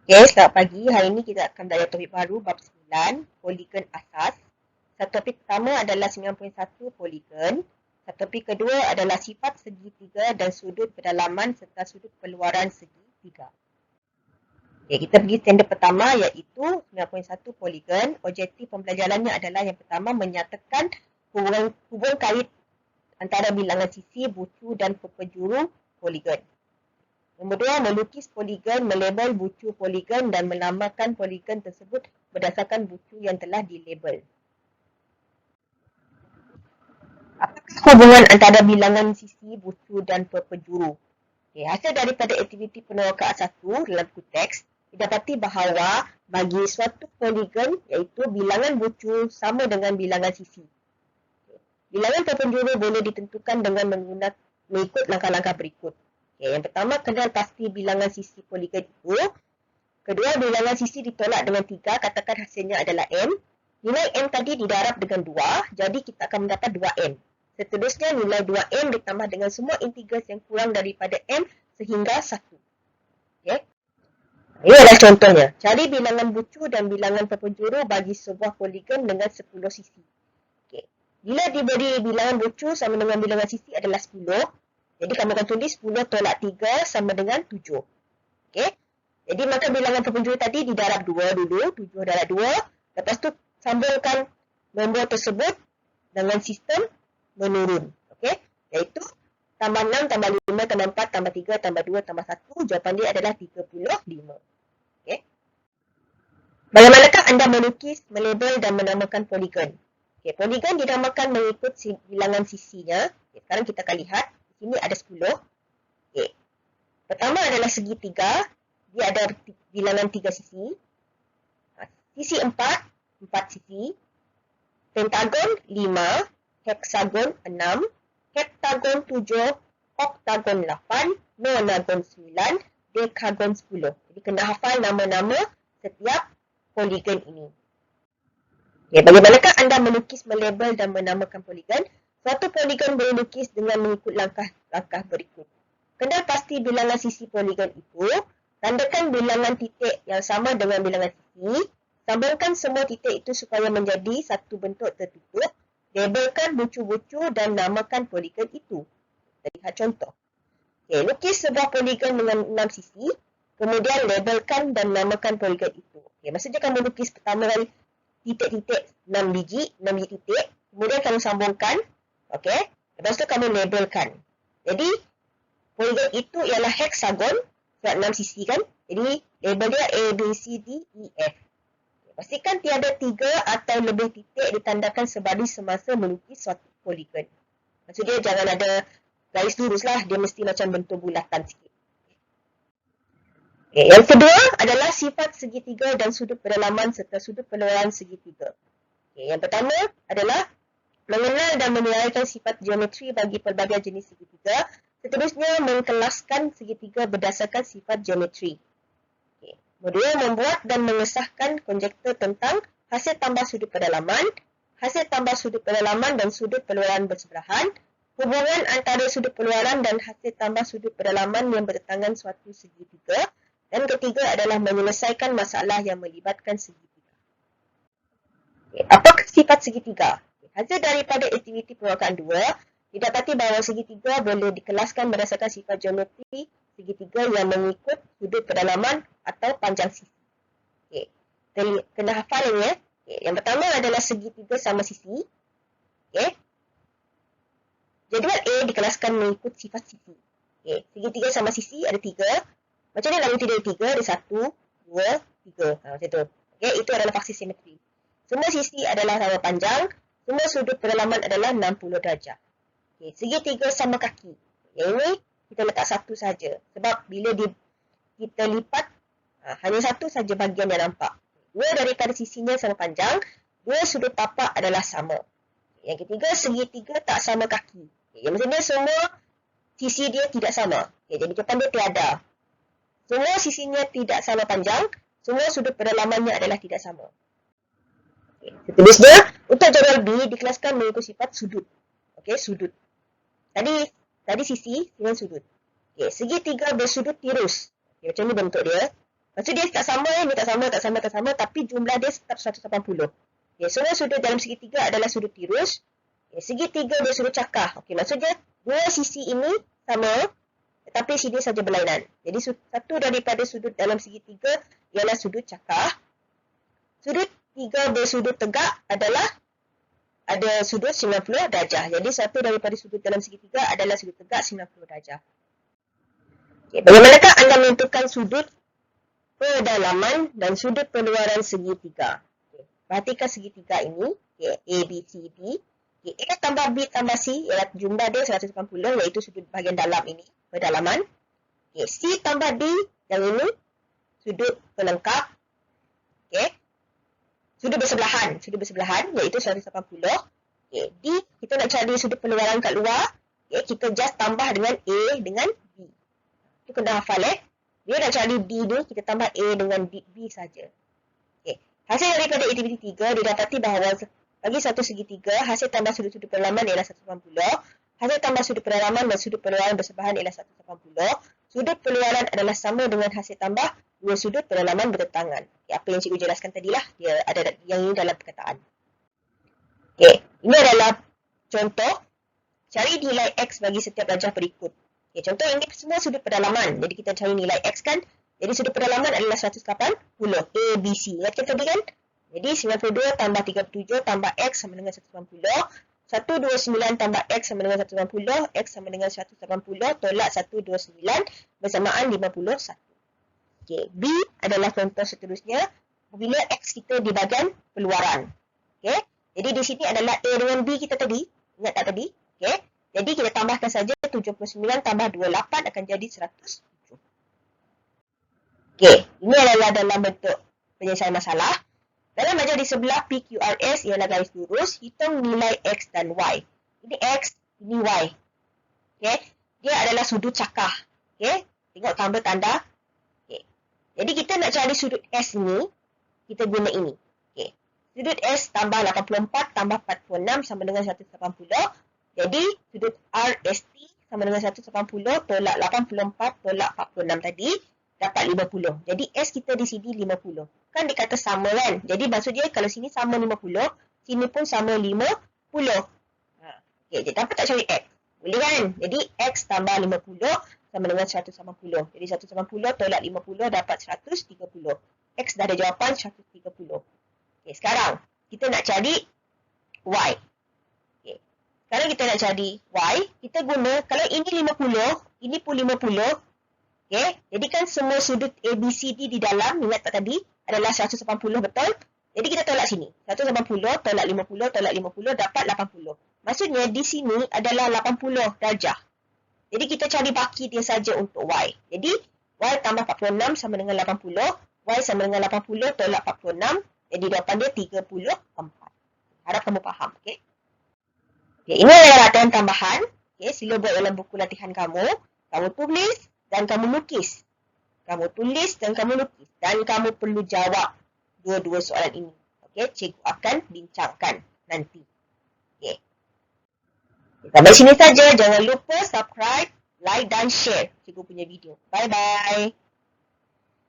Okay, selamat pagi. Hari ini kita akan belajar topik baru, bab 9, poligon asas. Topik pertama adalah 91 poligon. Topik kedua adalah sifat segitiga dan sudut pedalaman serta sudut keluaran segitiga. Okay, kita pergi standard pertama iaitu 91 poligon. Objektif pembelajarannya adalah yang pertama menyatakan hubungan kait antara bilangan sisi, bucu dan penjuru poligon. Nombor 2, melukis poligon, melabel bucu poligon dan menamakan poligon tersebut berdasarkan bucu yang telah dilabel. Apakah hubungan antara bilangan sisi, bucu dan penjuru? Okay, hasil daripada aktiviti penerokaan 1 dalam buku teks, didapati bahawa bagi suatu poligon iaitu bilangan bucu sama dengan bilangan sisi. Bilangan penjuru boleh ditentukan dengan mengikut langkah-langkah berikut. Okay, yang pertama, kenal pasti bilangan sisi poligon itu. Kedua, bilangan sisi ditolak dengan 3, katakan hasilnya adalah M. Nilai M tadi didarab dengan 2, jadi kita akan mendapat 2M. Seterusnya, nilai 2M ditambah dengan semua integers yang kurang daripada M sehingga 1. Okay. Ini adalah contohnya. Cari bilangan bucu dan bilangan penjuru bagi sebuah poligon dengan 10 sisi. Okay. Bila diberi bilangan bucu sama dengan bilangan sisi adalah 10, jadi kami akan tulis 10 tolak 3 sama dengan 7. Okay. Jadi maka bilangan penjuru tadi didarab 2 dulu, 7 darab 2. Lepas tu sambungkan nombor tersebut dengan sistem menurun. Okay. Iaitu tambah 6, tambah 5, tambah 4, tambah 3, tambah 2, tambah 1. Jawapan dia adalah 35. Okay. Bagaimanakah anda melukis, melabel dan menamakan poligon? Okay. Poligon dinamakan mengikut bilangan sisinya. Okay. Sekarang kita akan lihat. Di sini ada 10. Okay. Pertama adalah segitiga. Dia ada bilangan 3 sisi. Sisi 4 sisi. Pentagon 5. Heksagon 6. Heptagon 7. Oktagon 8. Nonagon 9. Dekagon 10. Jadi kena hafal nama-nama setiap poligon ini. Okay, bagaimanakah anda melukis, melabel dan menamakan poligon? Suatu poligon boleh lukis dengan mengikut langkah-langkah berikut. Kenal pasti bilangan sisi poligon itu. Tandakan bilangan titik yang sama dengan bilangan sisi. Sambungkan semua titik itu supaya menjadi satu bentuk tertutup. Labelkan bucu-bucu dan namakan poligon itu. Kita lihat contoh. Okay, lukis sebuah poligon dengan 6 sisi. Kemudian labelkan dan namakan poligon itu. Okay, maksudnya kamu lukis pertama kali titik-titik 6 biji titik. Kemudian kamu sambungkan. Okay. Lepas tu kamu labelkan. Jadi, poligon itu ialah heksagon. Sebab 6 sisi kan. Jadi, label dia A, B, C, D, E, F. Pastikan tiada 3 atau lebih titik ditandakan sebaris semasa melukis suatu poligon. Maksudnya jangan ada garis lurus lah. Dia mesti macam bentuk bulatan sikit. Okay. Yang kedua adalah sifat segitiga dan sudut pedalaman serta sudut keluaran segitiga. Okay. Yang pertama adalah mengenal dan menilaikan sifat geometri bagi pelbagai jenis segitiga. Seterusnya, mengkelaskan segitiga berdasarkan sifat geometri. Okay. Kedua, membuat dan mengesahkan konjektur tentang hasil tambah sudut pedalaman, hasil tambah sudut pedalaman dan sudut peluaran bersebelahan, hubungan antara sudut peluaran dan hasil tambah sudut pedalaman yang bertentangan suatu segitiga, dan ketiga adalah menyelesaikan masalah yang melibatkan segitiga. Okay. Apakah sifat segitiga? Hasil daripada aktiviti penerokaan 2, didapati bahawa segitiga boleh dikelaskan berdasarkan sifat geometri segitiga yang mengikut sudut pedalaman atau panjang sisi. Okay. Kena hafal ini ya. Okay. Yang pertama adalah segitiga sama sisi. Okay. Jadual A dikelaskan mengikut sifat sisi. Okay. Segitiga sama sisi ada 3. Macam mana nak dari 3? Ada 1, 2, 3. Macam tu. Okay. Itu adalah faksi simetri. Semua sisi adalah sama panjang. Semua sudut pedalaman adalah 60 darjah. Okay. Segitiga sama kaki. Yang ini kita letak satu saja. Sebab bila kita lipat, hanya satu saja bahagian yang nampak. Dua daripada sisinya sama panjang. Dua sudut tapak adalah sama. Yang ketiga, segitiga tak sama kaki. Okay. Yang maksudnya semua sisi dia tidak sama. Okay. Jadi jawapan dia tiada. Semua sisinya tidak sama panjang. Semua sudut pedalamannya adalah tidak sama. Seterusnya, untuk jadual B dikelaskan mengikut sifat sudut. Okey, sudut. Tadi sisi dengan sudut. Okey, segitiga bersudut tirus. Okey, macam ni bentuk dia. Maksud dia tak sama, tak sama, tapi jumlah dia tetap 180. Okay, semua sudut dalam segitiga adalah sudut tirus. Okay, segitiga dia sudut cakar. Okay, maksudnya dua sisi ini sama, tetapi sini saja berlainan. Jadi satu daripada sudut dalam segitiga ialah sudut cakar. Sudut tiga bersudut tegak adalah ada sudut 90 darjah. Jadi satu daripada sudut dalam segitiga adalah sudut tegak 90 darjah. Okay, bagaimanakah anda menentukan sudut pedalaman dan sudut penluaran segitiga? Okay, perhatikan segitiga ini, okay, A, B, C, D. Okay, A tambah B tambah C ialah jumlah dia 180, iaitu sudut bahagian dalam ini, pedalaman. Okay, C tambah D yang ini, sudut pelengkap. Okay, sudut bersebelahan iaitu 180. Okay, D, kita nak cari sudut penluaran kat luar. Okay, kita just tambah dengan A dengan B. Itu kena hafal Dia nak cari D ni, kita tambah A dengan B saja. Okay, hasil daripada aktiviti 3 didapati bahawa bagi satu segitiga, hasil tambah sudut-sudut pendalaman ialah 180. Hasil tambah sudut pendalaman dan sudut penluaran bersebelahan ialah 180. Sudut penluaran adalah sama dengan hasil tambah dua sudut pendalaman bertentangan. Okay, apa yang cikgu jelaskan tadilah, dia ada yang ini dalam perkataan. Okay, ini adalah contoh cari nilai X bagi setiap darjah berikut. Okay, contoh ini semua sudut pendalaman. Jadi kita cari nilai X kan. Jadi sudut pendalaman adalah 180. A, B, C. Ingat tadi kan? Jadi 92 tambah 37 tambah X sama dengan 180. 129 tambah X sama dengan 180. X sama dengan 180. Tolak 129 bersamaan 51. Okay, B adalah contoh seterusnya. Apabila X kita di bahagian penluaran. Okay, jadi di sini adalah A dengan B kita tadi. Ingat tak tadi? Okay, jadi kita tambahkan saja 79 tambah 28 akan jadi 107. Okay, ini adalah dalam bentuk penyelesaian masalah. Dalam ajar di sebelah PQRS ialah garis lurus, hitung nilai X dan Y. Ini X, ini Y. Okay, dia adalah sudut cakar. Okay, tengok tambah tanda. Okay, jadi kita nak cari sudut S ni, kita guna ini. Okay, sudut S tambah 84 tambah 46 sama dengan 180. Jadi sudut RST sama dengan 180 tolak 84 tolak 46 tadi dapat 50. Jadi S kita di sini 50. Kan dia kata sama kan? Jadi maksud dia kalau sini sama 50, sini pun sama 50. Okay, jadi dapat tak cari X? Boleh kan? Jadi X tambah 50 sama dengan 180. Jadi 180 tolak 50 dapat 130. X dah ada jawapan 130. Okay, sekarang kita nak cari Y. Okay, sekarang kita nak cari Y. Kita guna, kalau ini 50, ini pun 50. Okay, jadi kan semua sudut ABCD di dalam, ingat tak tadi, adalah 180 betul? Jadi kita tolak sini. 180 tolak 50 tolak 50 dapat 80. Maksudnya di sini adalah 80 darjah. Jadi kita cari baki dia saja untuk Y. Jadi Y tambah 46 sama dengan 80. Y sama dengan 80 tolak 46. Jadi jawapan dia 34. Harap kamu faham. Okay? Okay, ini adalah latihan tambahan. Okay, sila buat dalam buku latihan kamu. Kamu tulis dan kamu lukis. Kamu tulis dan kamu lukis. Dan kamu perlu jawab dua-dua soalan ini. Okey, cikgu akan bincangkan nanti. Okey. Sampai sini saja. Jangan lupa subscribe, like dan share cikgu punya video. Bye-bye.